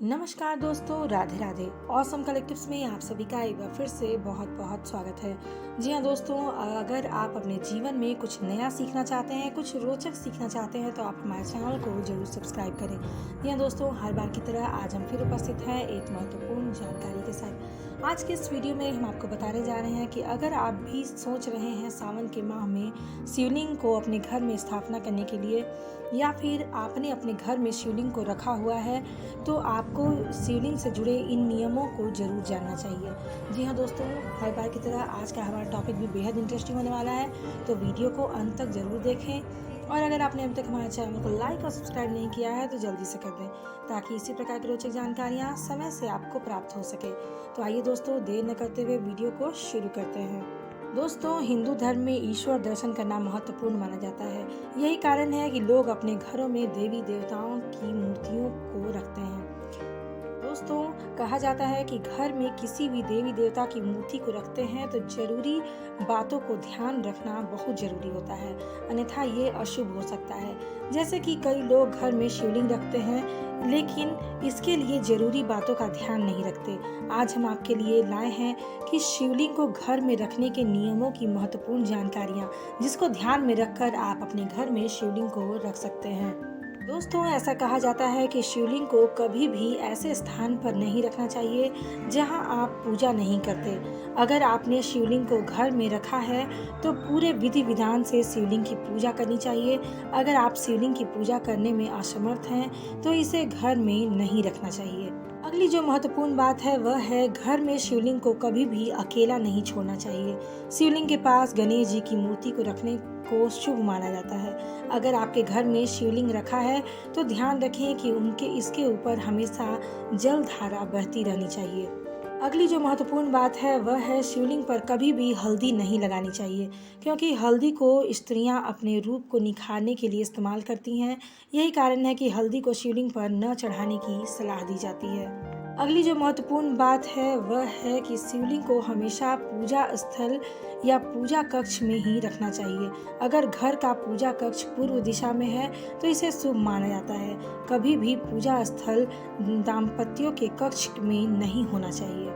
नमस्कार दोस्तों, Radhe Radhe. Awesome collectives में आप सभी का एक बार फिर से बहुत बहुत स्वागत है। जी हाँ दोस्तों, अगर आप अपने जीवन में कुछ नया सीखना चाहते हैं, कुछ रोचक सीखना चाहते हैं तो आप हमारे चैनल को जरूर सब्सक्राइब करें। जी हाँ दोस्तों, हर बार की तरह आज हम फिर उपस्थित हैं एक महत्वपूर्ण जानकारी के साथ। आज के इस वीडियो में हम आपको बताने जा रहे हैं कि अगर आप भी सोच रहे हैं सावन के माह में शिवलिंग को अपने घर में स्थापना करने के लिए, या फिर आपने अपने घर में शिवलिंग को रखा हुआ है, तो आपको शिवलिंग से जुड़े इन नियमों को जरूर जानना चाहिए। जी हाँ दोस्तों, हर बार की तरह आज का हमारा टॉपिक भी बेहद इंटरेस्टिंग होने वाला है, तो वीडियो को अंत तक जरूर देखें। और अगर आपने अभी तक हमारे चैनल को लाइक और सब्सक्राइब नहीं किया है तो जल्दी से कर दें, ताकि इसी प्रकार की रोचक जानकारियाँ समय से आपको प्राप्त हो सके। तो आइए दोस्तों, देर न करते हुए वीडियो को शुरू करते हैं। दोस्तों, हिंदू धर्म में ईश्वर दर्शन करना महत्वपूर्ण माना जाता है। यही कारण है कि लोग अपने घरों में देवी देवताओं की मूर्तियों को रखते हैं। दोस्तों, कहा जाता है कि घर में किसी भी देवी देवता की मूर्ति को रखते हैं तो जरूरी बातों को ध्यान रखना बहुत जरूरी होता है, अन्यथा ये अशुभ हो सकता है। जैसे कि कई लोग घर में शिवलिंग रखते हैं लेकिन इसके लिए जरूरी बातों का ध्यान नहीं रखते। आज हम आपके लिए लाए हैं कि शिवलिंग को घर में रखने के नियमों की महत्वपूर्ण जानकारियाँ, जिसको ध्यान में रखकर आप अपने घर में शिवलिंग को रख सकते हैं। दोस्तों, ऐसा कहा जाता है कि शिवलिंग को कभी भी ऐसे स्थान पर नहीं रखना चाहिए जहां आप पूजा नहीं करते। अगर आपने शिवलिंग को घर में रखा है तो पूरे विधि विधान से शिवलिंग की पूजा करनी चाहिए। अगर आप शिवलिंग की पूजा करने में असमर्थ हैं तो इसे घर में नहीं रखना चाहिए। अगली जो महत्वपूर्ण बात है वह है, घर में शिवलिंग को कभी भी अकेला नहीं छोड़ना चाहिए। शिवलिंग के पास गणेश जी की मूर्ति को रखने को शुभ माना जाता है। अगर आपके घर में शिवलिंग रखा है तो ध्यान रखें कि इसके ऊपर हमेशा जल धारा बहती रहनी चाहिए। अगली जो महत्वपूर्ण बात है वह है, शिवलिंग पर कभी भी हल्दी नहीं लगानी चाहिए, क्योंकि हल्दी को स्त्रियां अपने रूप को निखारने के लिए इस्तेमाल करती हैं। यही कारण है कि हल्दी को शिवलिंग पर न चढ़ाने की सलाह दी जाती है। अगली जो महत्वपूर्ण बात है वह है कि शिवलिंग को हमेशा पूजा स्थल या पूजा कक्ष में ही रखना चाहिए। अगर घर का पूजा कक्ष पूर्व दिशा में है तो इसे शुभ माना जाता है। कभी भी पूजा स्थल दाम्पत्यों के कक्ष में नहीं होना चाहिए।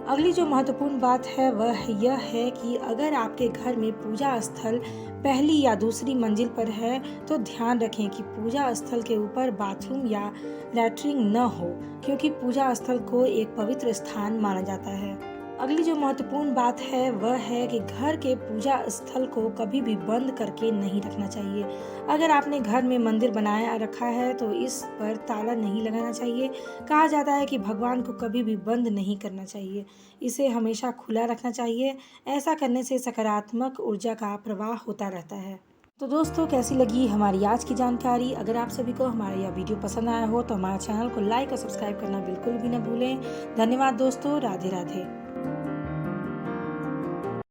अगली जो महत्वपूर्ण बात है वह यह है कि अगर आपके घर में पूजा स्थल पहली या दूसरी मंजिल पर है तो ध्यान रखें कि पूजा स्थल के ऊपर बाथरूम या लैट्रिन न हो, क्योंकि पूजा स्थल को एक पवित्र स्थान माना जाता है। अगली जो महत्वपूर्ण बात है वह है कि घर के पूजा स्थल को कभी भी बंद करके नहीं रखना चाहिए। अगर आपने घर में मंदिर बनाया रखा है तो इस पर ताला नहीं लगाना चाहिए। कहा जाता है कि भगवान को कभी भी बंद नहीं करना चाहिए, इसे हमेशा खुला रखना चाहिए। ऐसा करने से सकारात्मक ऊर्जा का प्रवाह होता रहता है। तो दोस्तों, कैसी लगी हमारी आज की जानकारी? अगर आप सभी को हमारा यह वीडियो पसंद आया हो तो हमारे चैनल को लाइक और सब्सक्राइब करना बिल्कुल भी न भूलें। धन्यवाद दोस्तों, राधे राधे।